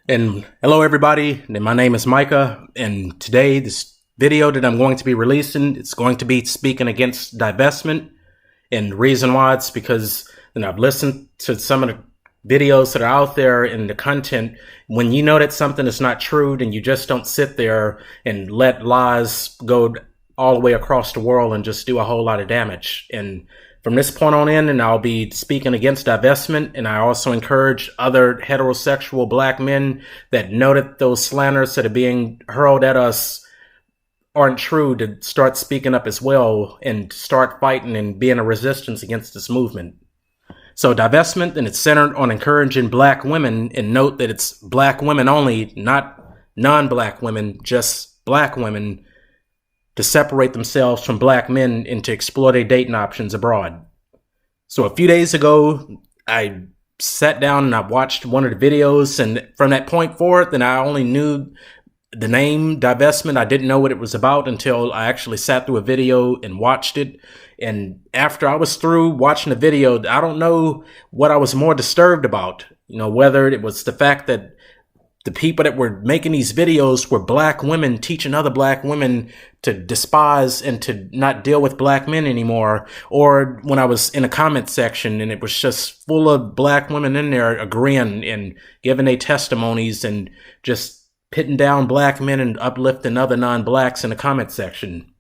And hello everybody, and my name is Micah, and today this video that I'm going to be releasing, it's going to be speaking against divestment. And the reason why, it's because I've listened to some of the videos that are out there and the content. When you know that something is not true, then you just don't sit there and let lies go all the way across the world and just do a whole lot of damage. And from this point on in, and I'll be speaking against divestment, and I also encourage other heterosexual black men that know that those slanders that are being hurled at us aren't true to start speaking up as well and start fighting and being a resistance against this movement. So divestment, and it's centered on encouraging black women, and note that it's black women only, not non-black women, just black women, to separate themselves from black men and to explore their dating options abroad. So a few days ago, I sat down and I watched one of the videos, and from that point forward, then I only knew the name divestment. I didn't know what it was about until I actually sat through a video and watched it. And after I was through watching the video, I don't know what I was more disturbed about. Whether it was the fact that the people that were making these videos were black women teaching other black women to despise and to not deal with black men anymore, or when I was in a comment section and it was just full of black women in there agreeing and giving their testimonies and just pitting down black men and uplifting other non-blacks in the comment section.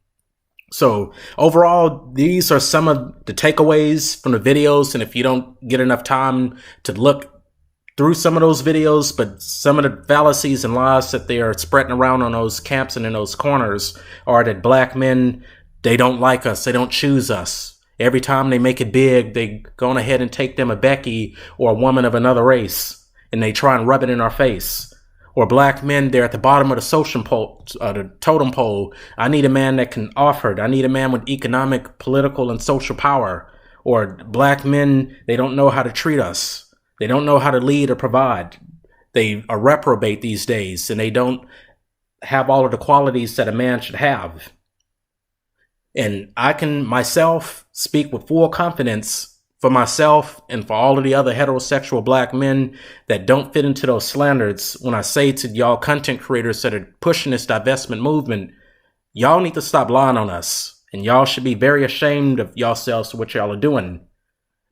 So overall, these are some of the takeaways from the videos, and if you don't get enough time to look through some of those videos, but some of the fallacies and lies that they are spreading around on those camps and in those corners are that black men, they don't like us, they don't choose us. Every time they make it big, they go on ahead and take them a Becky or a woman of another race, and they try and rub it in our face. Or black men, they're at the bottom of the social pole, the totem pole. I need a man that can offer it. I need a man with economic, political, and social power. Or black men, they don't know how to treat us. They don't know how to lead or provide. They are reprobate these days, and they don't have all of the qualities that a man should have. And I can myself speak with full confidence for myself and for all of the other heterosexual black men that don't fit into those standards when I say to y'all content creators that are pushing this divestment movement, y'all need to stop lying on us. And y'all should be very ashamed of yourselves for what y'all are doing.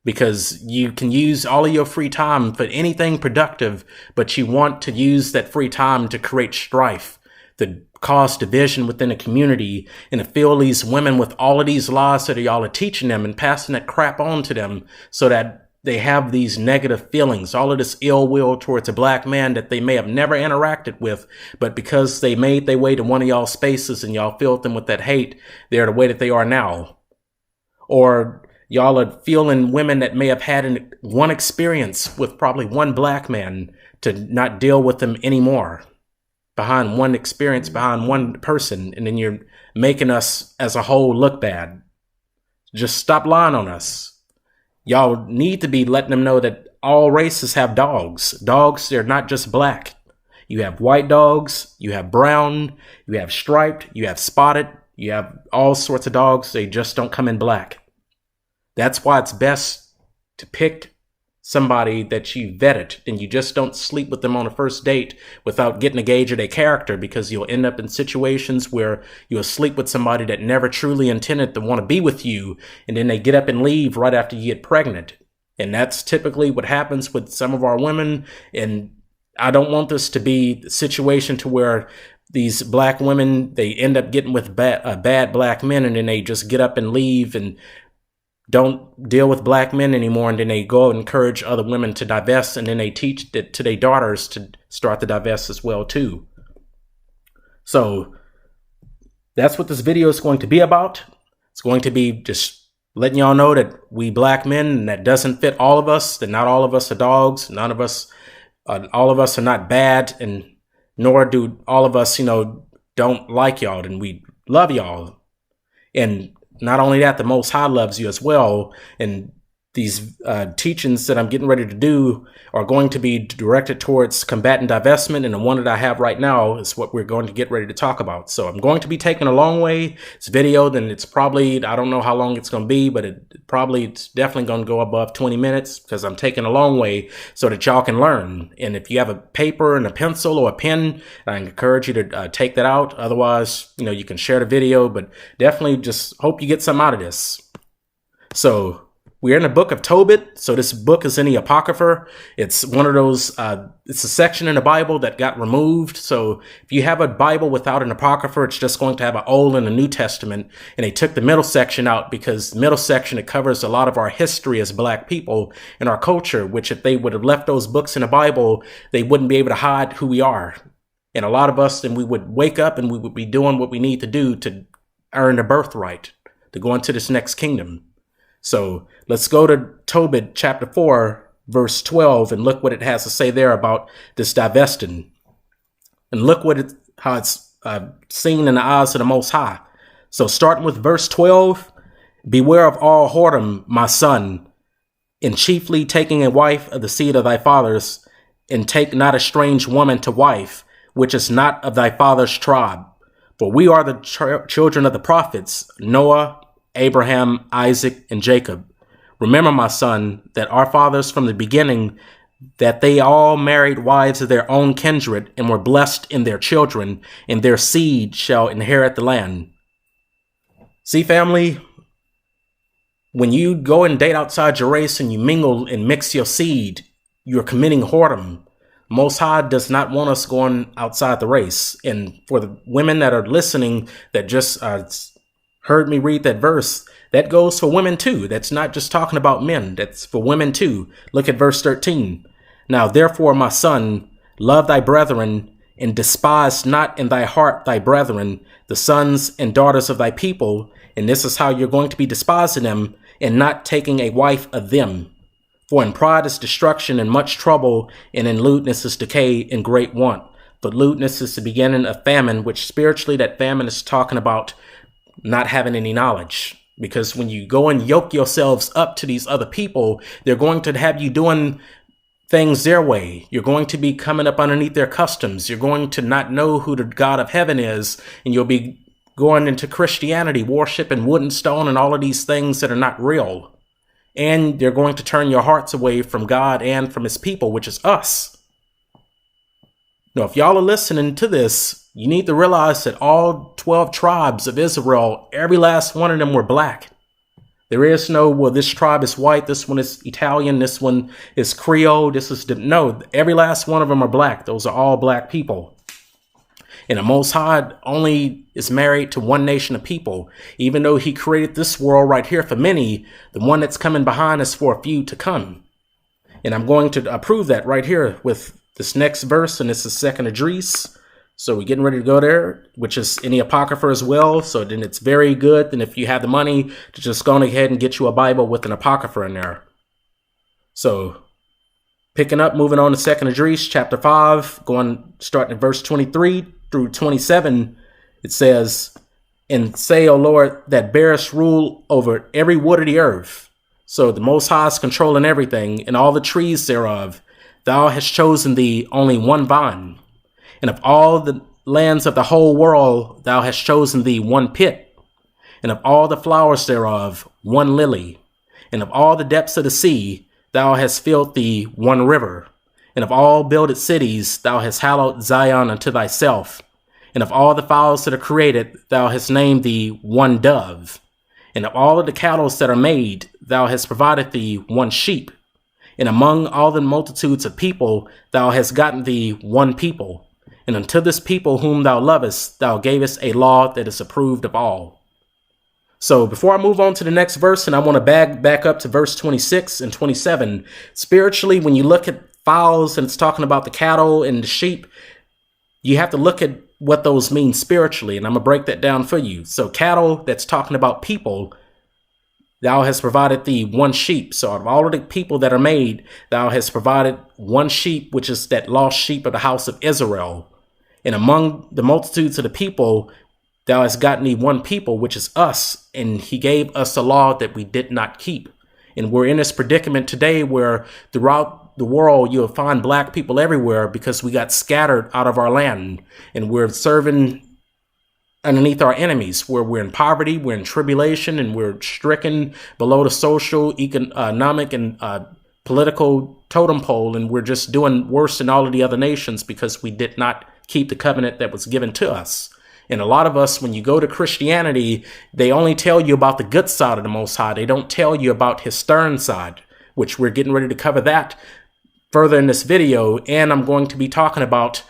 Because you can use all of your free time for anything productive, but you want to use that free time to create strife, to cause division within the community, and to fill these women with all of these lies that y'all are teaching them and passing that crap on to them so that they have these negative feelings, all of this ill will towards a black man that they may have never interacted with, but because they made their way to one of y'all spaces and y'all filled them with that hate, they're the way that they are now. Or y'all are feeling women that may have had one experience with probably one black man to not deal with them anymore. Behind one experience, behind one person, and then you're making us as a whole look bad. Just stop lying on us. Y'all need to be letting them know that all races have dogs. Dogs, they're not just black. You have white dogs, you have brown, you have striped, you have spotted, you have all sorts of dogs. They just don't come in black. That's why it's best to pick somebody that you vetted, and you just don't sleep with them on a first date without getting a gauge of their character, because you'll end up in situations where you'll sleep with somebody that never truly intended to want to be with you, and then they get up and leave right after you get pregnant. And that's typically what happens with some of our women, and I don't want this to be the situation to where these black women, they end up getting with bad black men, and then they just get up and leave and don't deal with black men anymore, and then they go and encourage other women to divest, and then they teach that to their daughters to start to divest as well too. So that's what this video is going to be about. It's going to be just letting y'all know that we black men, and that doesn't fit all of us, that not all of us are dogs, all of us are not bad, and nor do all of us, don't like y'all, and we love y'all. And not only that, the Most High loves you as well. And these teachings that I'm getting ready to do are going to be directed towards combating divestment, and the one that I have right now is what we're going to get ready to talk about. So I'm going to be taking a long way. It's video, then it's probably, I don't know how long it's going to be, but it's definitely going to go above 20 minutes because I'm taking a long way so that y'all can learn. And if you have a paper and a pencil or a pen, I encourage you to take that out. Otherwise, you can share the video, but definitely just hope you get something out of this. So we're in the book of Tobit. So this book is in the Apocrypha. It's one of those, it's a section in the Bible that got removed. So if you have a Bible without an Apocrypha, it's just going to have an Old and a New Testament. And they took the middle section out because the middle section, it covers a lot of our history as Black people and our culture, which if they would have left those books in the Bible, they wouldn't be able to hide who we are. And a lot of us, then we would wake up and we would be doing what we need to do to earn the birthright, to go into this next kingdom. So let's go to Tobit chapter 4, verse 12, and look what it has to say there about this divesting. And look how it's seen in the eyes of the Most High. So starting with verse 12, beware of all whoredom, my son, and chiefly taking a wife of the seed of thy fathers, and take not a strange woman to wife, which is not of thy father's tribe. For we are the children of the prophets, Noah, Abraham, Isaac, and Jacob. Remember, my son, that our fathers from the beginning, that they all married wives of their own kindred and were blessed in their children, and their seed shall inherit the land. See, family, when you go and date outside your race and you mingle and mix your seed, you're committing whoredom. Most High does not want us going outside the race. And for the women that are listening that just heard me read that verse, that goes for women too. That's not just talking about men. That's for women too. Look at verse 13. Now, therefore, my son, love thy brethren, and despise not in thy heart thy brethren, the sons and daughters of thy people. And this is how you're going to be despising them and not taking a wife of them. For in pride is destruction and much trouble, and in lewdness is decay and great want. But lewdness is the beginning of famine, which spiritually that famine is talking about not having any knowledge. Because when you go and yoke yourselves up to these other people, they're going to have you doing things their way. You're going to be coming up underneath their customs. You're going to not know who the God of heaven is, and you'll be going into Christianity, worshiping wood and stone and all of these things that are not real. And they're going to turn your hearts away from God and from his people, which is us. Now, if y'all are listening to this, you need to realize that all 12 tribes of Israel, every last one of them were Black. There is no, well, this tribe is white, this one is Italian, this one is Creole, no, every last one of them are Black. Those are all Black people. And the Most High only is married to one nation of people. Even though he created this world right here for many, the one that's coming behind is for a few to come. And I'm going to prove that right here with this next verse, and this is 2nd Esdras. So we're getting ready to go there, which is in the Apocrypha as well. So then it's very good. Then if you have the money to just go ahead and get you a Bible with an Apocrypha in there. So picking up, moving on to 2nd Esdras, chapter 5, starting at verse 23 through 27, it says, and say, O Lord, that bearest rule over every wood of the earth. So the Most High is controlling everything, and all the trees thereof. Thou hast chosen thee only one vine. And of all the lands of the whole world, thou hast chosen thee one pit. And of all the flowers thereof, one lily. And of all the depths of the sea, thou hast filled thee one river. And of all builded cities, thou hast hallowed Zion unto thyself. And of all the fowls that are created, thou hast named thee one dove. And of all of the cattle that are made, thou hast provided thee one sheep. And among all the multitudes of people, thou hast gotten thee one people. And unto this people whom thou lovest, thou gavest a law that is approved of all. So before I move on to the next verse, and I want to back up to verse 26 and 27, spiritually, when you look at fowls and it's talking about the cattle and the sheep, you have to look at what those mean spiritually, and I'm going to break that down for you. So cattle, that's talking about people. Thou hast provided thee one sheep. So out of all of the people that are made, thou hast provided one sheep, which is that lost sheep of the house of Israel. And among the multitudes of the people, thou hast gotten thee one people, which is us. And he gave us a law that we did not keep. And we're in this predicament today where throughout the world, you'll find black people everywhere because we got scattered out of our land and we're serving underneath our enemies, where we're in poverty, we're in tribulation, and we're stricken below the social, economic, and political totem pole, and we're just doing worse than all of the other nations because we did not keep the covenant that was given to us. And a lot of us, when you go to Christianity, they only tell you about the good side of the Most High. They don't tell you about his stern side, which we're getting ready to cover that further in this video. And I'm going to be talking about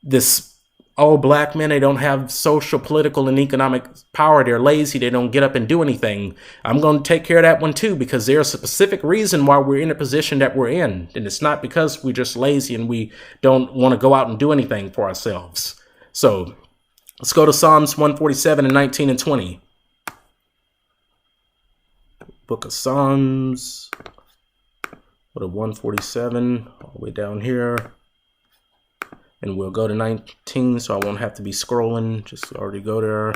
this, oh, black men, they don't have social, political, and economic power. They're lazy. They don't get up and do anything. I'm going to take care of that one too, because there's a specific reason why we're in the position that we're in. And it's not because we're just lazy and we don't want to go out and do anything for ourselves. So let's go to Psalms 147 and 19 and 20. Book of Psalms. Go to 147 all the way down here. And we'll go to 19, so I won't have to be scrolling. Just already go there.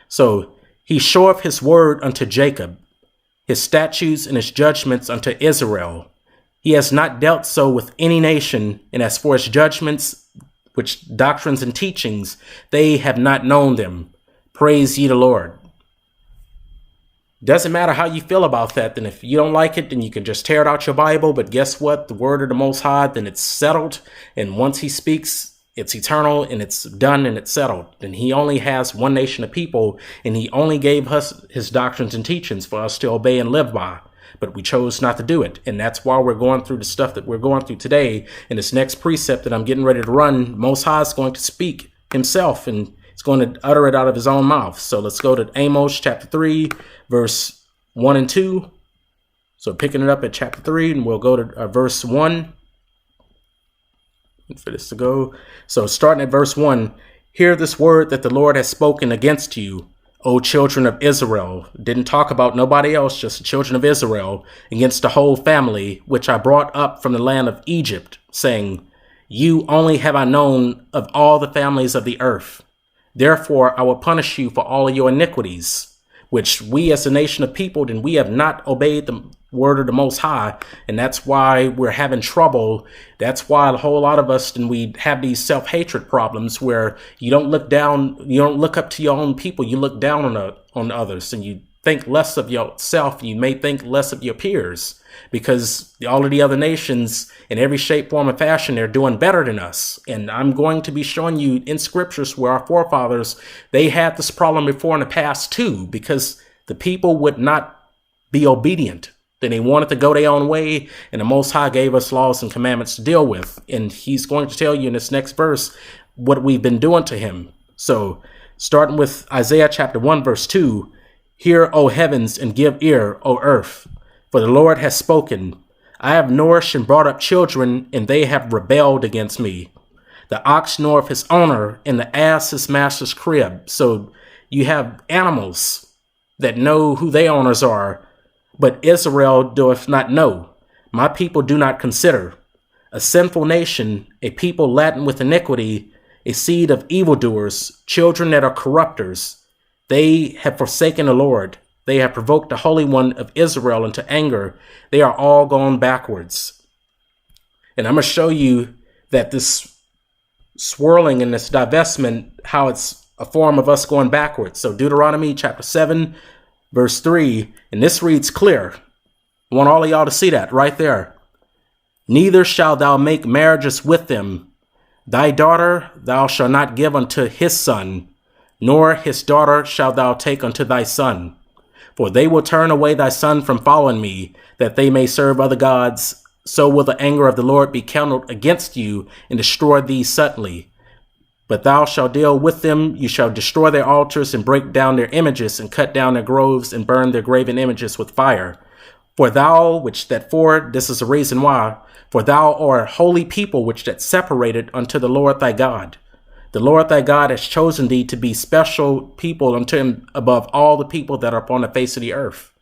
So, he showeth his word unto Jacob, his statutes and his judgments unto Israel. He has not dealt so with any nation, and as for his judgments, which doctrines and teachings, they have not known them. Praise ye the Lord. Doesn't matter how you feel about that. Then if you don't like it, then you can just tear it out your Bible. But guess what? The word of the Most High, then it's settled. And once he speaks, it's eternal and it's done and it's settled. And he only has one nation of people, and he only gave us his doctrines and teachings for us to obey and live by. But we chose not to do it. And that's why we're going through the stuff that we're going through today. And this next precept that I'm getting ready to run, Most High is going to speak himself, and he's going to utter it out of his own mouth. So let's go to Amos chapter 3, verse 1 and 2. So picking it up at chapter 3, and we'll go to verse 1. For this to go. So starting at verse 1, hear this word that the Lord has spoken against you, O children of Israel. Didn't talk about nobody else, just the children of Israel, against the whole family, which I brought up from the land of Egypt, saying, you only have I known of all the families of the earth. Therefore, I will punish you for all of your iniquities, which we as a nation of people, then we have not obeyed the word of the Most High. And that's why we're having trouble. That's why a whole lot of us, then we have these self-hatred problems where you don't look down, you don't look up to your own people. You look down on others, and you think less of yourself. You may think less of your peers, because all of the other nations in every shape, form, and fashion, they're doing better than us. And I'm going to be showing you in scriptures where our forefathers, they had this problem before in the past too, because the people would not be obedient. Then they wanted to go their own way, and the Most High gave us laws and commandments to deal with. And he's going to tell you in this next verse what we've been doing to him. So starting with Isaiah chapter 1, verse 2, hear, O heavens, and give ear, O earth. For the Lord has spoken. I have nourished and brought up children, and they have rebelled against me. The ox knoweth his owner, and the ass his master's crib. So you have animals that know who their owners are, but Israel doeth not know. My people do not consider. A sinful nation, a people laden with iniquity, a seed of evildoers, children that are corrupters. They have forsaken the Lord. They have provoked the Holy One of Israel into anger. They are all gone backwards. And I'm going to show you that this swirling and this divestment, how it's a form of us going backwards. So Deuteronomy chapter 7, verse 3, and this reads clear. I want all of y'all to see that right there. Neither shalt thou make marriages with them. Thy daughter thou shalt not give unto his son, nor his daughter shalt thou take unto thy son. For they will turn away thy son from following me, that they may serve other gods. So will the anger of the Lord be kindled against you, and destroy thee suddenly. But thou shalt deal with them, you shall destroy their altars, and break down their images, and cut down their groves, and burn their graven images with fire. For thou, this is the reason why, for thou art a holy people, which that separated unto the Lord thy God. The Lord thy God has chosen thee to be special people unto him above all the people that are upon the face of the earth.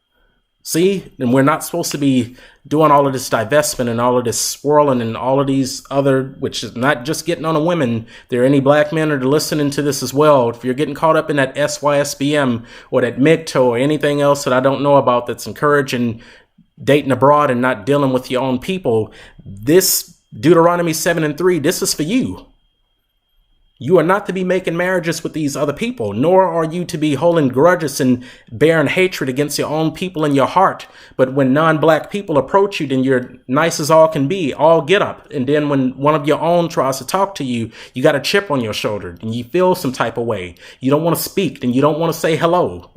See, and we're not supposed to be doing all of this divestment and all of this swirling and all of these other, which is not just getting on the women. There are any black men that are listening to this as well. If you're getting caught up in that SYSBM or that MGTOW or anything else that I don't know about that's encouraging dating abroad and not dealing with your own people, this Deuteronomy 7:3, this is for you. You are not to be making marriages with these other people, nor are you to be holding grudges and bearing hatred against your own people in your heart. But when non-black people approach you, then you're nice as all can be, all get up. And then when one of your own tries to talk to you, you got a chip on your shoulder and you feel some type of way. You don't want to speak, and you don't want to say hello.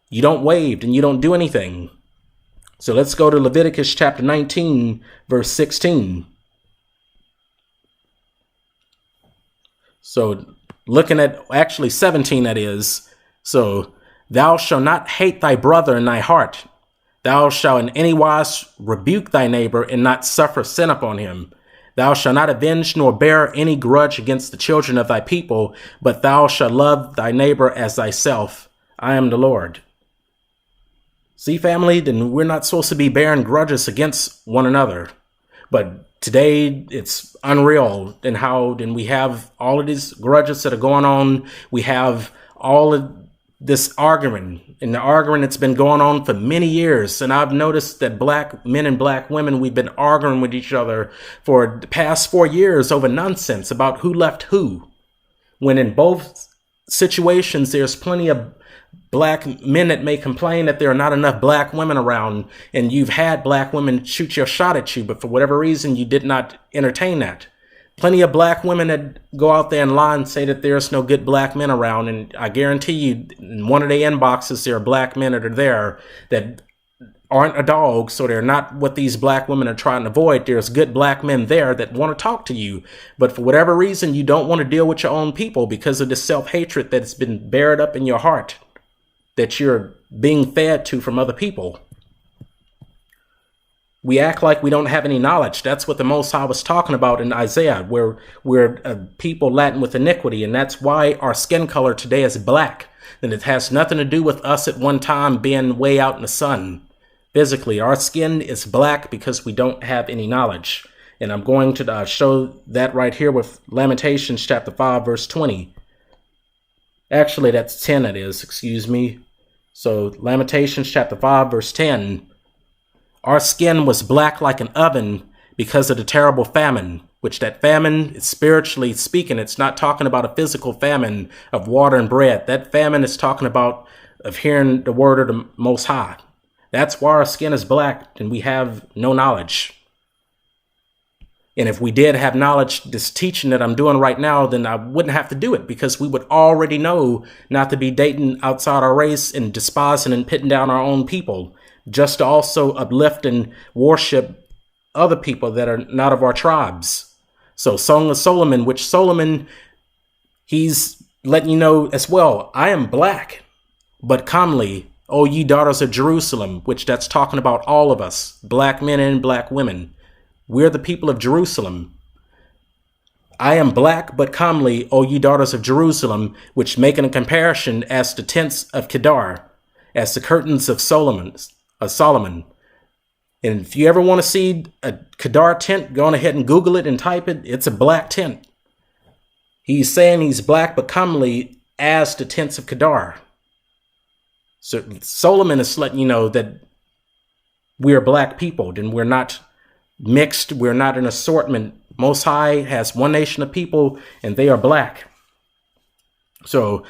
You don't wave, and you don't do anything. So let's go to Leviticus chapter 19, verse 16. So looking at actually 17, that is. So thou shalt not hate thy brother in thy heart. Thou shalt in any wise rebuke thy neighbor and not suffer sin upon him. Thou shalt not avenge nor bear any grudge against the children of thy people, but thou shalt love thy neighbor as thyself. I am the Lord. See, family, then we're not supposed to be bearing grudges against one another. But today it's unreal and how then we have all of these grudges that are going on. We have all of this arguing, and the arguing that's been going on for many years. And I've noticed that black men and black women, we've been arguing with each other for the past 4 years over nonsense about who left who. When in both situations, there's plenty of black men that may complain that there are not enough black women around, and you've had black women shoot your shot at you, but for whatever reason, you did not entertain that. Plenty of black women that go out there and lie and say that there's no good black men around, and I guarantee you, in one of their inboxes, there are black men that are there that aren't a dog, so they're not what these black women are trying to avoid. There's good black men there that want to talk to you, but for whatever reason, you don't want to deal with your own people because of the self-hatred that's been buried up in your heart, that you're being fed to from other people. We act like we don't have any knowledge. That's what the Most High was talking about in Isaiah, where we're people laden with iniquity, and that's why our skin color today is black. And it has nothing to do with us at one time being way out in the sun. Physically, our skin is black because we don't have any knowledge. And I'm going to show that right here with Lamentations chapter 5, verse 20. Actually, that's 10, it is, excuse me. So Lamentations chapter 5, verse 10. Our skin was black like an oven because of the terrible famine, which that famine is spiritually speaking. It's not talking about a physical famine of water and bread. That famine is talking about of hearing the word of the Most High. That's why our skin is black and we have no knowledge. And if we did have knowledge, this teaching that I'm doing right now, then I wouldn't have to do it because we would already know not to be dating outside our race and despising and pitting down our own people, just to also uplift and worship other people that are not of our tribes. So Song of Solomon, which Solomon, he's letting you know as well, I am black, but comely, O ye daughters of Jerusalem, which that's talking about all of us, black men and black women. We're the people of Jerusalem. I am black, but comely, O ye daughters of Jerusalem, which making a comparison as the tents of Kedar, as the curtains of Solomon. And if you ever want to see a Kedar tent, go on ahead and Google it and type it. It's a black tent. He's saying he's black, but comely as the tents of Kedar. So Solomon is letting you know that we're black people, and we're not mixed. We're not an assortment. Most High has one nation of people, and they are black. So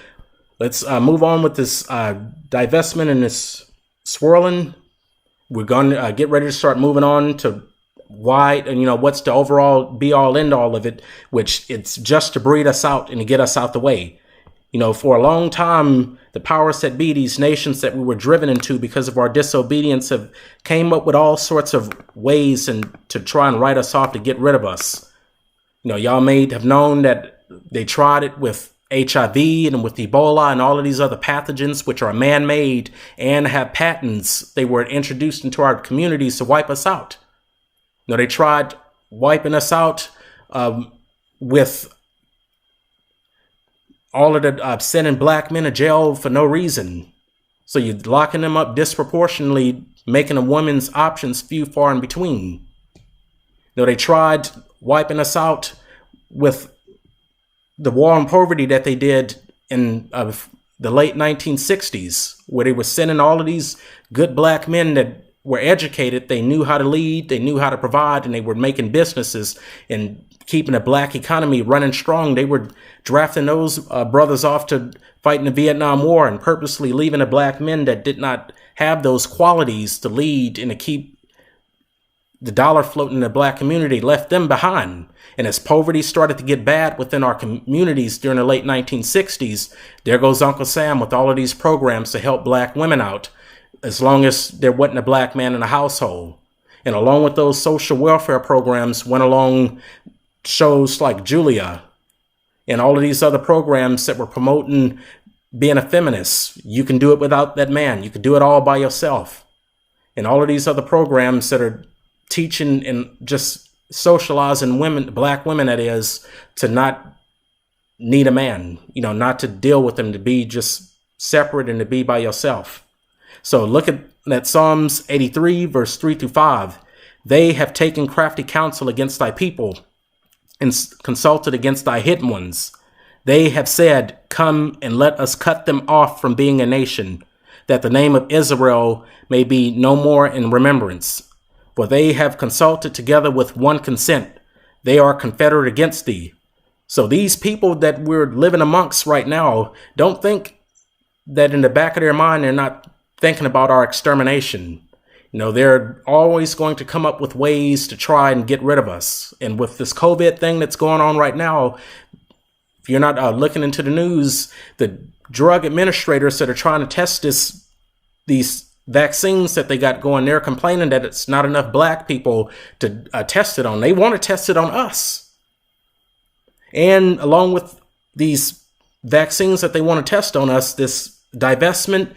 let's move on with this divestment and this swirling. We're going to get ready to start moving on to why, and what's the overall be all end all of it, which it's just to breed us out and to get us out the way. For a long time, the powers that be, these nations that we were driven into because of our disobedience, have came up with all sorts of ways and to try and write us off to get rid of us. Y'all may have known that they tried it with HIV and with Ebola and all of these other pathogens, which are man-made and have patents. They were introduced into our communities to wipe us out. They tried wiping us out with all of the sending black men to jail for no reason. So you're locking them up disproportionately, making a woman's options few, far in between. They tried wiping us out with the war on poverty that they did in the late 1960s, where they were sending all of these good black men that were educated. They knew how to lead, they knew how to provide, and they were making businesses and keeping a black economy running strong. They were drafting those brothers off to fight in the Vietnam War and purposely leaving the black men that did not have those qualities to lead and to keep the dollar floating in the black community, left them behind. And as poverty started to get bad within our communities during the late 1960s, there goes Uncle Sam with all of these programs to help black women out, as long as there wasn't a black man in the household. And along with those social welfare programs went along shows like Julia and all of these other programs that were promoting being a feminist. You can do it without that man. You can do it all by yourself. And all of these other programs that are teaching and just socializing women, black women that is, to not need a man, not to deal with them, to be just separate and to be by yourself. So look at that Psalms 83, verse 3-5. They have taken crafty counsel against thy people and consulted against thy hidden ones. They have said, come and let us cut them off from being a nation, that the name of Israel may be no more in remembrance. For they have consulted together with one consent. They are confederate against thee. So these people that we're living amongst right now, don't think that in the back of their mind, they're not thinking about our extermination. They're always going to come up with ways to try and get rid of us. And with this COVID thing that's going on right now, if you're not looking into the news, the drug administrators that are trying to test these vaccines that they got going, they're complaining that it's not enough black people to test it on. They want to test it on us. And along with these vaccines that they want to test on us, this divestment,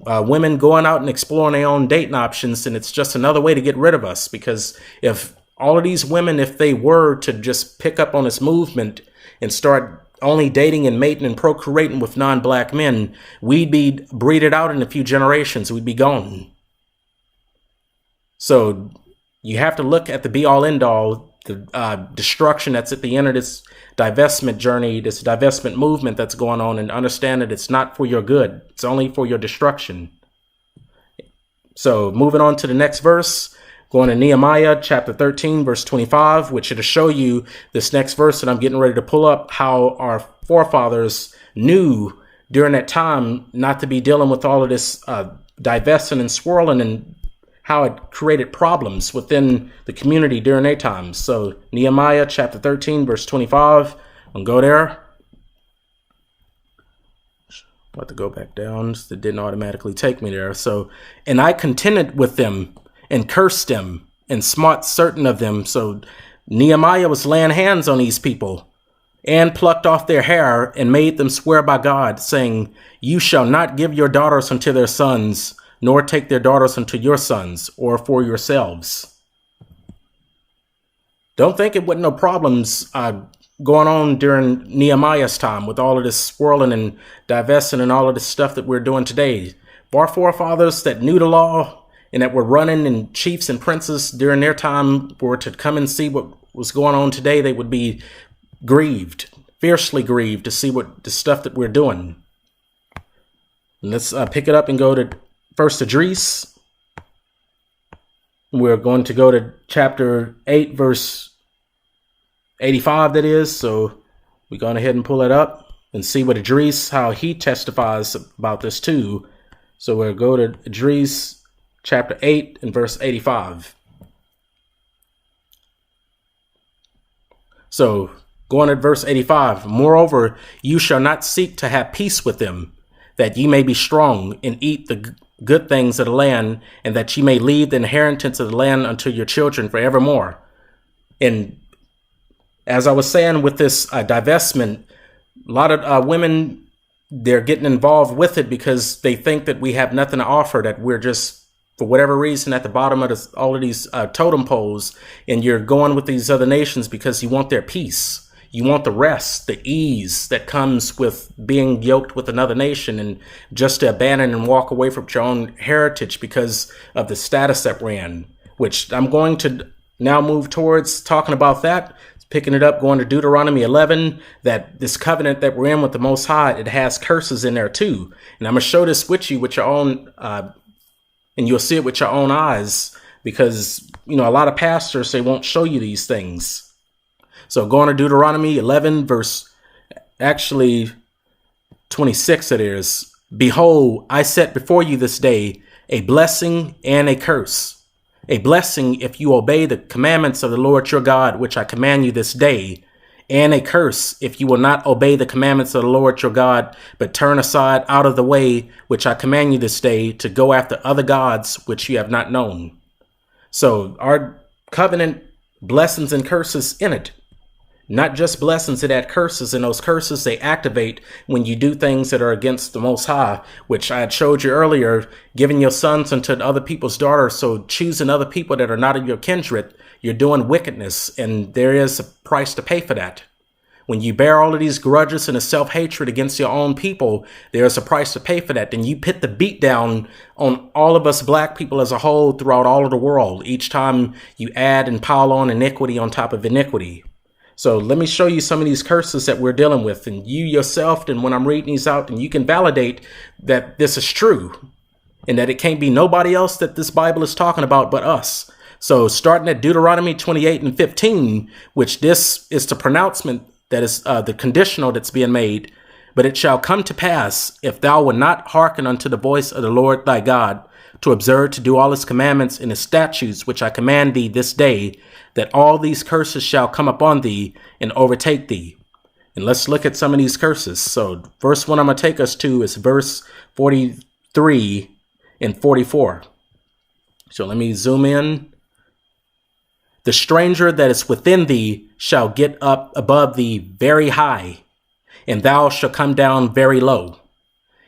women going out and exploring their own dating options, and it's just another way to get rid of us. Because if all of these women, if they were to just pick up on this movement and start only dating and mating and procreating with non-black men, we'd be breeded out in a few generations. We'd be gone. So you have to look at the be-all, end-all, the destruction that's at the end of this divestment journey, this divestment movement that's going on, and understand that it's not for your good. It's only for your destruction. So moving on to the next verse, going to Nehemiah chapter 13, verse 25, which should show you this next verse that I'm getting ready to pull up, how our forefathers knew during that time not to be dealing with all of this divesting and swirling, and how it created problems within the community during their times. So Nehemiah chapter 13, verse 25, I'll go there. I'll have to go back down. It didn't automatically take me there. So, and I contended with them and cursed them and smote certain of them. So Nehemiah was laying hands on these people and plucked off their hair and made them swear by God, saying, you shall not give your daughters unto their sons, nor take their daughters unto your sons, or for yourselves. Don't think it wasn't no problems going on during Nehemiah's time with all of this swirling and divesting and all of this stuff that we're doing today. Our forefathers that knew the law and that were running, and chiefs and princes during their time were to come and see what was going on today, they would be grieved, fiercely grieved, to see what the stuff that we're doing. And let's pick it up and go to First Idris. We're going to go to chapter 8, verse 85, that is. So we're going ahead and pull it up and see what Idris, how he testifies about this too. So we'll go to Idris chapter 8 and verse 85. So going at verse 85, moreover, you shall not seek to have peace with them, that ye may be strong and eat the good things of the land, and that ye may leave the inheritance of the land unto your children forevermore. And as I was saying with this divestment, a lot of women, they're getting involved with it because they think that we have nothing to offer, that we're just, for whatever reason, at the bottom of all of these totem poles, and you're going with these other nations because you want their peace. You want the rest, the ease that comes with being yoked with another nation, and just to abandon and walk away from your own heritage because of the status that we're in, which I'm going to now move towards talking about that, picking it up, going to Deuteronomy 11, that this covenant that we're in with the Most High, it has curses in there too. And I'm going to show this with you with your own, and you'll see it with your own eyes, because, you know, a lot of pastors, they won't show you these things. So going to Deuteronomy 11, verse, actually 26 it is. Behold, I set before you this day a blessing and a curse. A blessing if you obey the commandments of the Lord your God, which I command you this day, and a curse if you will not obey the commandments of the Lord your God, but turn aside out of the way, which I command you this day, to go after other gods which you have not known. So our covenant, blessings and curses in it. Not just blessings, it had curses, and those curses, they activate when you do things that are against the Most High, which I had showed you earlier, giving your sons unto other people's daughters. So choosing other people that are not of your kindred, you're doing wickedness, and there is a price to pay for that. When you bear all of these grudges and a self-hatred against your own people, there's a price to pay for that. Then you put the beat down on all of us black people as a whole throughout all of the world, each time you add and pile on iniquity on top of iniquity. So let me show you some of these curses that we're dealing with, and you yourself, and when I'm reading these out, and you can validate that this is true and that it can't be nobody else that this Bible is talking about but us. So starting at Deuteronomy 28 and 15, which this is the pronouncement that is the conditional that's being made. But it shall come to pass, if thou wilt not hearken unto the voice of the Lord thy God, to observe to do all his commandments and his statutes, which I command thee this day, that all these curses shall come upon thee and overtake thee. And let's look at some of these curses. So verse 1 I'm going to take us to is verse 43 and 44. So let me zoom in. The stranger that is within thee shall get up above thee very high, and thou shalt come down very low.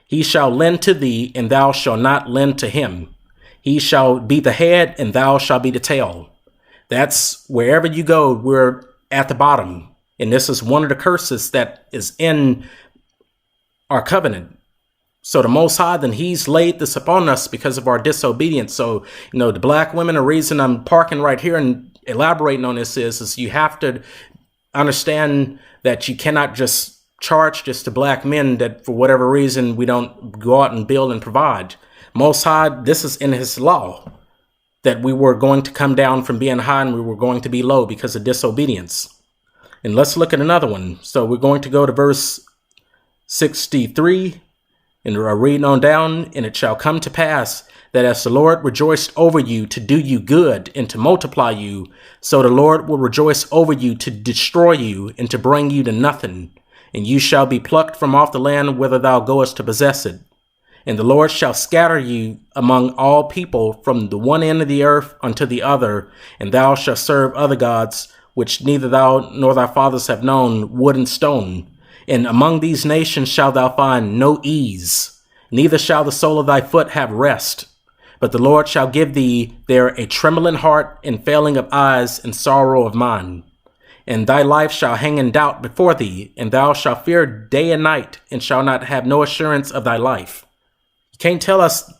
He shall lend to thee, and thou shalt not lend to him. He shall be the head, and thou shalt be the tail. That's wherever you go, we're at the bottom. And this is one of the curses that is in our covenant. So the Most High, then he's laid this upon us because of our disobedience. So, you know, the black women, the reason I'm parking right here and elaborating on this is you have to understand that you cannot just charge just to black men that for whatever reason we don't go out and build and provide. Most High, this is in his law, that we were going to come down from being high and we were going to be low because of disobedience. And let's look at another one. So we're going to go to verse 63, and we're reading on down. And it shall come to pass that as the Lord rejoiced over you to do you good and to multiply you, so the Lord will rejoice over you to destroy you and to bring you to nothing. And you shall be plucked from off the land whither thou goest to possess it. And the Lord shall scatter you among all people from the one end of the earth unto the other, and thou shalt serve other gods, which neither thou nor thy fathers have known, wood and stone. And among these nations shalt thou find no ease, neither shall the sole of thy foot have rest. But the Lord shall give thee there a trembling heart and failing of eyes and sorrow of mind. And thy life shall hang in doubt before thee, and thou shalt fear day and night, and shalt not have no assurance of thy life. You can't tell us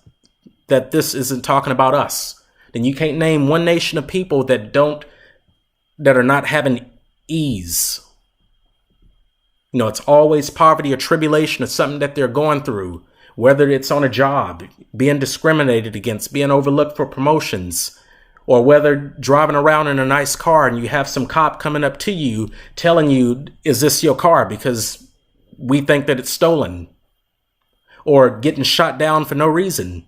that this isn't talking about us. Then you can't name one nation of people that are not having ease. You know, it's always poverty or tribulation or something that they're going through, whether it's on a job, being discriminated against, being overlooked for promotions, or whether driving around in a nice car and you have some cop coming up to you telling you, is this your car? Because we think that it's stolen. Or getting shot down for no reason.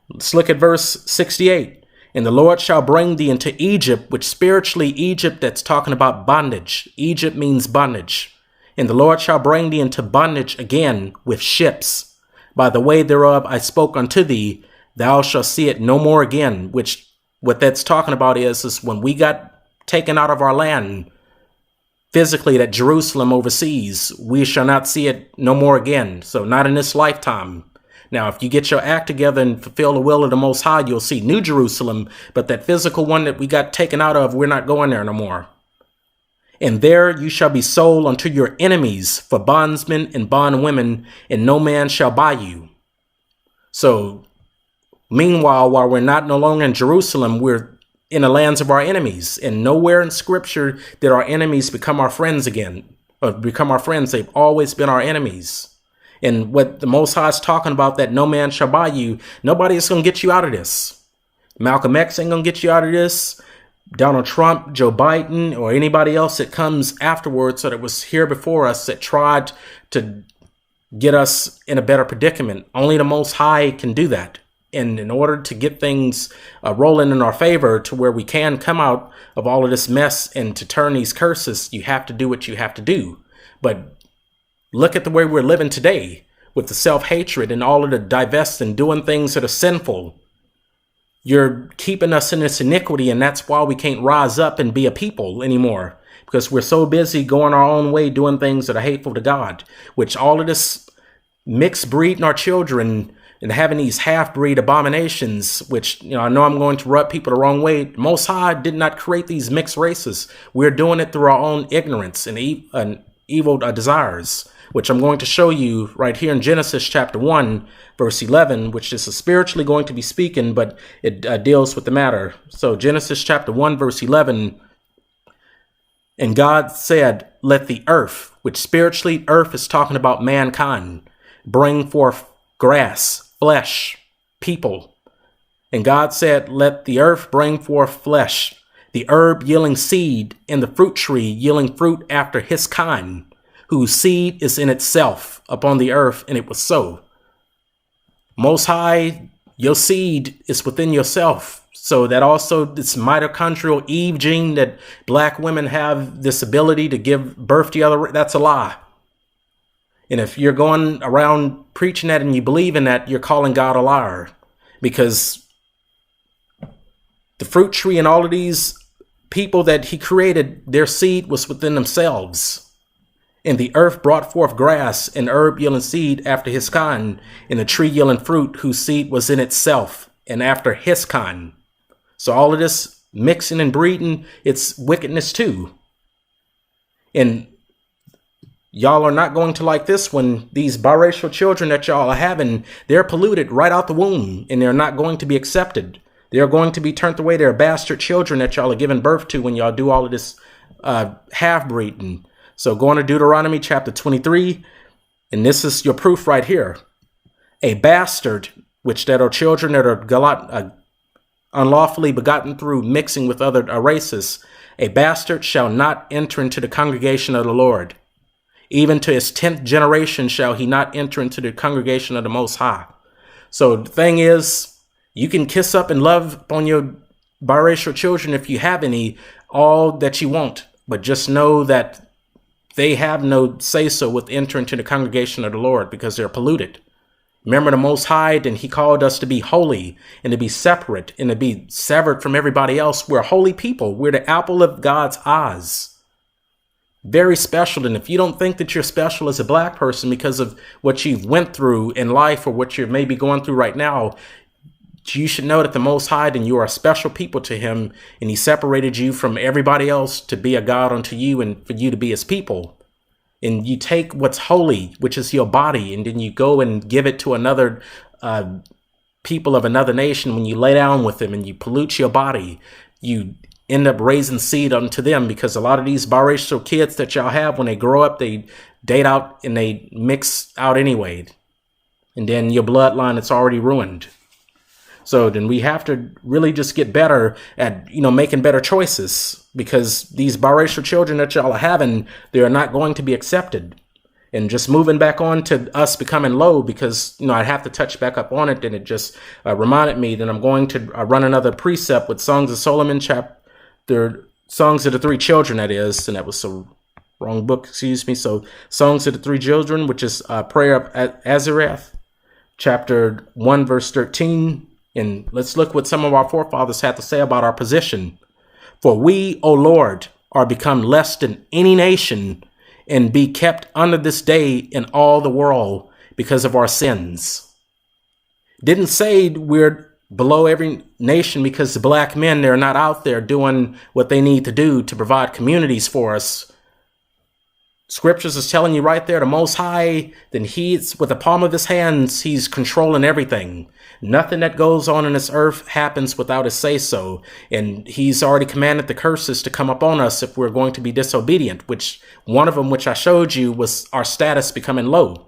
Let's look at verse 68. And the Lord shall bring thee into Egypt, which spiritually Egypt, that's talking about bondage. Egypt means bondage. And the Lord shall bring thee into bondage again with ships. By the way thereof I spoke unto thee, thou shalt see it no more again, which what that's talking about is when we got taken out of our land, physically, that Jerusalem overseas, we shall not see it no more again. So not in this lifetime. Now, if you get your act together and fulfill the will of the Most High, you'll see New Jerusalem. But that physical one that we got taken out of, we're not going there no more. And there you shall be sold unto your enemies for bondsmen and bondwomen, and no man shall buy you. So, meanwhile, while we're not no longer in Jerusalem, we're in the lands of our enemies. And nowhere in Scripture did our enemies become our friends again, or become our friends. They've always been our enemies. And what the Most High is talking about, that no man shall buy you, nobody is going to get you out of this. Malcolm X ain't going to get you out of this. Donald Trump, Joe Biden, or anybody else that comes afterwards that was here before us that tried to get us in a better predicament. Only the Most High can do that. And in order to get things rolling in our favor to where we can come out of all of this mess and to turn these curses, you have to do what you have to do. But look at the way we're living today with the self-hatred and all of the divesting, doing things that are sinful. You're keeping us in this iniquity, and that's why we can't rise up and be a people anymore, because we're so busy going our own way, doing things that are hateful to God, which all of this mixed breeding our children and having these half-breed abominations, which, I know I'm going to rub people the wrong way. Most High did not create these mixed races. We're doing it through our own ignorance and evil desires, which I'm going to show you right here in Genesis chapter 1, verse 11, which is spiritually going to be speaking, but it deals with the matter. So Genesis chapter 1, verse 11, and God said, let the earth, which spiritually earth is talking about mankind, bring forth grass, flesh, people. And God said, let the earth bring forth flesh, the herb yielding seed, and the fruit tree yielding fruit after his kind, whose seed is in itself upon the earth, and it was so. Most High, your seed is within yourself. So that also this mitochondrial Eve gene that black women have this ability to give birth to other, that's a lie. And if you're going around preaching that and you believe in that, you're calling God a liar, because the fruit tree and all of these people that he created, their seed was within themselves. And the earth brought forth grass and herb yielding seed after his kind, and the tree yielding fruit whose seed was in itself and after his kind. So all of this mixing and breeding, it's wickedness too. And y'all are not going to like this when these biracial children that y'all are having, they're polluted right out the womb, and they're not going to be accepted. They're going to be turned away. They're bastard children that y'all are giving birth to when y'all do all of this half-breeding. So going to Deuteronomy chapter 23, and this is your proof right here. A bastard, which that are children that are unlawfully begotten through mixing with other races, a bastard shall not enter into the congregation of the Lord. Even to his 10th generation shall he not enter into the congregation of the Most High. So the thing is, you can kiss up and love on your biracial children if you have any, all that you want, but just know that they have no say-so with entering to the congregation of the Lord, because they're polluted. Remember the Most High, and he called us to be holy and to be separate and to be severed from everybody else. We're holy people. We're the apple of God's eyes. Very special. And if you don't think that you're special as a black person because of what you've went through in life or what you're maybe going through right now, you should know that the Most High, and you are a special people to him, and he separated you from everybody else to be a God unto you and for you to be his people. And you take what's holy, which is your body, and then you go and give it to another people of another nation. When you lay down with them and you pollute your body, you end up raising seed unto them, because a lot of these biracial kids that y'all have, when they grow up, they date out and they mix out anyway. And then your bloodline, it's already ruined. So then we have to really just get better at, making better choices, because these biracial children that y'all are having, they are not going to be accepted. And just moving back on to us becoming low, because, I'd have to touch back up on it. And it just reminded me that I'm going to run another precept with Songs of Solomon, chapter Songs of the Three Children, that is. And that was the wrong book, excuse me. So Songs of the Three Children, which is Prayer of Azareth, chapter 1, verse 13. And let's look what some of our forefathers had to say about our position. For we, O Lord, are become less than any nation, and be kept under this day in all the world because of our sins. Didn't say we're below every nation because the black men, they're not out there doing what they need to do to provide communities for us. Scriptures is telling you right there, the Most High, then he's, with the palm of his hands, he's controlling everything. Nothing that goes on in this earth happens without his say-so. And he's already commanded the curses to come upon us if we're going to be disobedient, which one of them, which I showed you, was our status becoming low.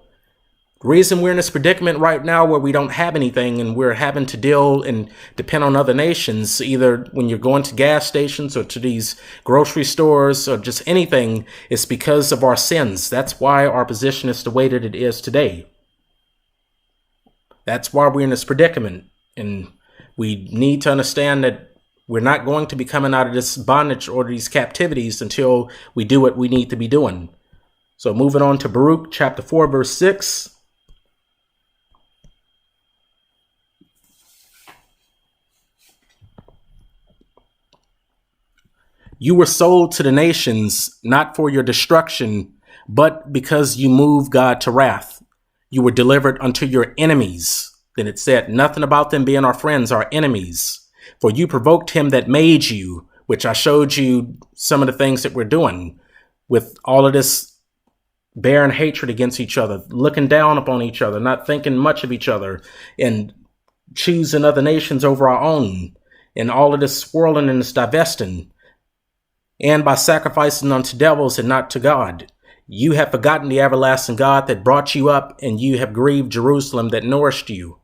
The reason we're in this predicament right now where we don't have anything and we're having to deal and depend on other nations, either when you're going to gas stations or to these grocery stores or just anything, is because of our sins. That's why our position is the way that it is today. That's why we're in this predicament. And we need to understand that we're not going to be coming out of this bondage or these captivities until we do what we need to be doing. So moving on to Baruch chapter 4, verse 6. You were sold to the nations, not for your destruction, but because you moved God to wrath. You were delivered unto your enemies. Then it said nothing about them being our friends, our enemies. For you provoked him that made you, which I showed you some of the things that we're doing with all of this bearing hatred against each other, looking down upon each other, not thinking much of each other, and choosing other nations over our own, and all of this swirling and this divesting. And by sacrificing unto devils and not to God. You have forgotten the everlasting God that brought you up, and you have grieved Jerusalem that nourished you.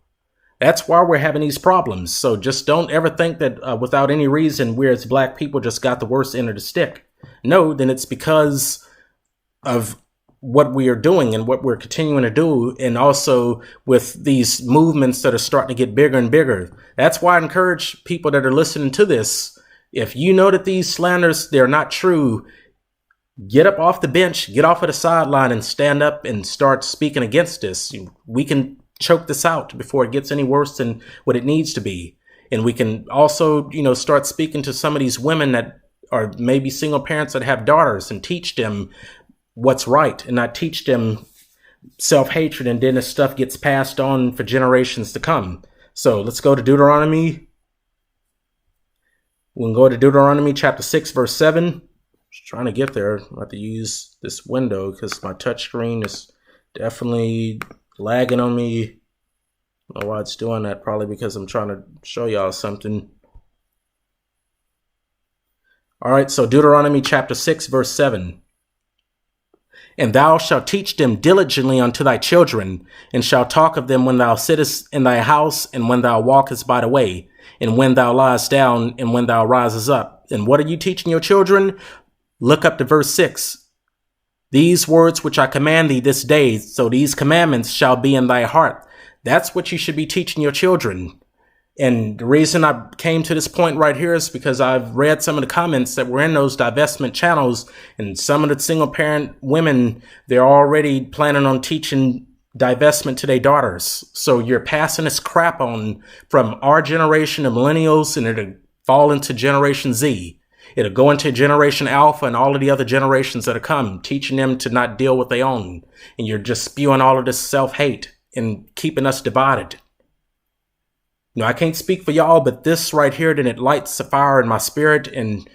That's why we're having these problems. So just don't ever think that without any reason we as black people just got the worst end of the stick. No, then it's because of what we are doing and what we're continuing to do, and also with these movements that are starting to get bigger and bigger. That's why I encourage people that are listening to this, if you know that these slanders, they're not true, get up off the bench, get off of the sideline and stand up and start speaking against this. We can choke this out before it gets any worse than what it needs to be. And we can also, start speaking to some of these women that are maybe single parents that have daughters and teach them what's right and not teach them self-hatred. And then this stuff gets passed on for generations to come. So let's go to Deuteronomy. We can go to Deuteronomy chapter 6, verse 7. Just trying to get there. I have to use this window because my touch screen is definitely lagging on me. I don't know why it's doing that. Probably because I'm trying to show y'all something. All right, so Deuteronomy chapter 6, verse 7. And thou shalt teach them diligently unto thy children, and shalt talk of them when thou sittest in thy house, and when thou walkest by the way, and when thou liest down, and when thou risest up. And what are you teaching your children? Look up to verse 6. These words which I command thee this day, so these commandments shall be in thy heart. That's what you should be teaching your children. And the reason I came to this point right here is because I've read some of the comments that were in those divestment channels, and some of the single parent women, they're already planning on teaching divestment to their daughters. So you're passing this crap on from our generation of millennials, and it'll fall into Generation Z. It'll go into Generation Alpha and all of the other generations that are come, teaching them to not deal with their own. And you're just spewing all of this self-hate and keeping us divided. I can't speak for y'all, but this right here, then it lights a fire in my spirit, and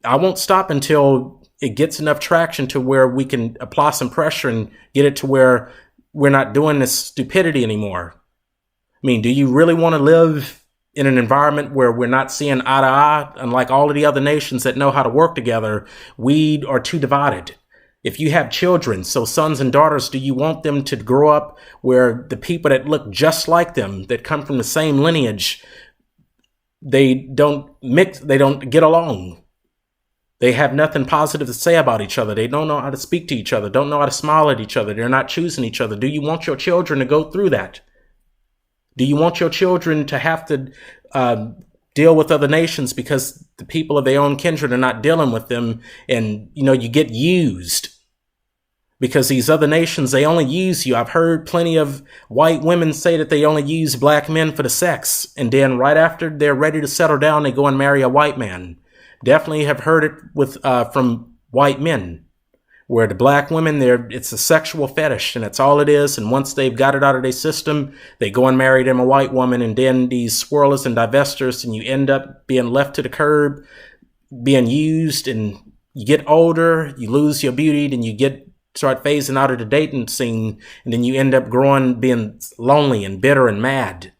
I won't stop until it gets enough traction to where we can apply some pressure and get it to where we're not doing this stupidity anymore. I mean, do you really want to live in an environment where we're not seeing eye to eye? Unlike all of the other nations that know how to work together, we are too divided. If you have children, so sons and daughters, do you want them to grow up where the people that look just like them, that come from the same lineage, they don't mix, they don't get along? They have nothing positive to say about each other. They don't know how to speak to each other, don't know how to smile at each other. They're not choosing each other. Do you want your children to go through that? Do you want your children to have to deal with other nations because the people of their own kindred are not dealing with them, and you get used because these other nations, they only use you? I've heard plenty of white women say that they only use black men for the sex, and then right after they're ready to settle down, they go and marry a white man. Definitely have heard it with from white men. where the black women, it's a sexual fetish, and that's all it is. And once they've got it out of their system, they go and marry them a white woman, and then these swirlers and divestors, and you end up being left to the curb, being used, and you get older, you lose your beauty, then you start phasing out of the dating scene, and then you end up being lonely and bitter and mad.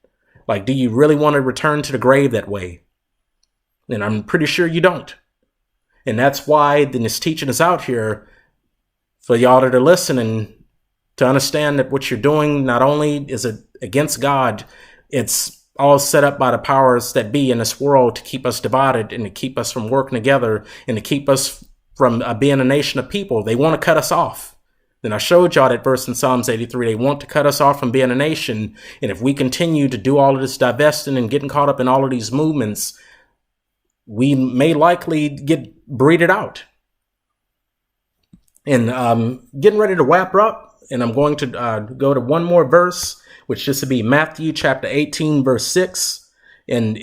Like, do you really want to return to the grave that way? And I'm pretty sure you don't. And that's why then this teaching is out here for y'all that are listening to understand that what you're doing, not only is it against God, it's all set up by the powers that be in this world to keep us divided and to keep us from working together and to keep us from being a nation of people. They want to cut us off. Then I showed y'all that verse in Psalms 83. They want to cut us off from being a nation. And if we continue to do all of this divesting and getting caught up in all of these movements, we may likely get breeded out. And getting ready to wrap up, and I'm going to go to one more verse, which just to be Matthew chapter 18, verse 6. And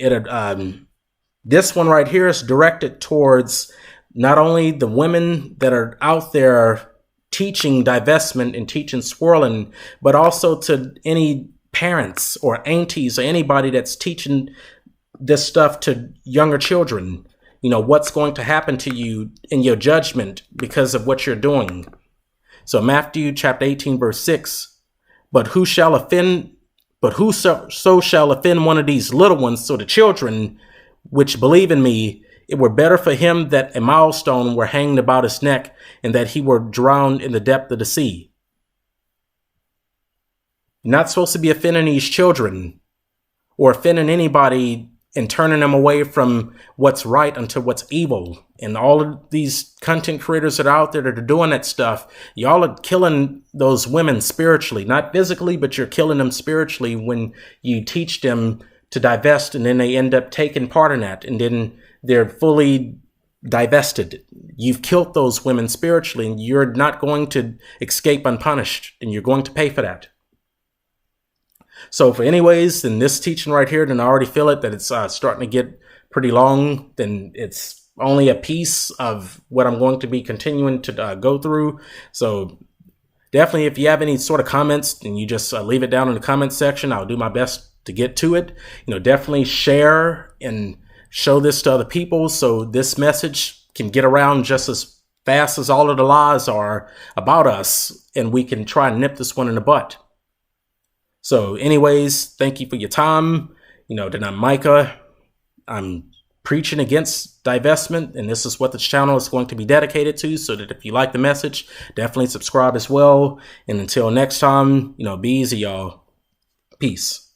this one right here is directed towards not only the women that are out there teaching divestment and teaching swirling, but also to any parents or aunties or anybody that's teaching this stuff to younger children. You know, what's going to happen to you in your judgment because of what you're doing. So Matthew chapter 18, verse 6, but whoso shall offend one of these little ones, so the children which believe in me, it were better for him that a millstone were hanged about his neck and that he were drowned in the depth of the sea. You're not supposed to be offending these children or offending anybody and turning them away from what's right unto what's evil. And all of these content creators that are out there that are doing that stuff, y'all are killing those women spiritually, not physically, but you're killing them spiritually when you teach them to divest, and then they end up taking part in that, and then they're fully divested. You've killed those women spiritually, and you're not going to escape unpunished, and you're going to pay for that. So for anyways, in this teaching right here, then I already feel it that it's starting to get pretty long. Then it's only a piece of what I'm going to be continuing to go through. So definitely, if you have any sort of comments, then you just leave it down in the comment section. I'll do my best to get to it. You know, definitely share and show this to other people so this message can get around just as fast as all of the lies are about us, and we can try and nip this one in the butt. So anyways, thank you for your time. You know, then I'm Micah. I'm preaching against divestment, and this is what this channel is going to be dedicated to, so that if you like the message, definitely subscribe as well. And until next time, you know, be easy, y'all. Peace.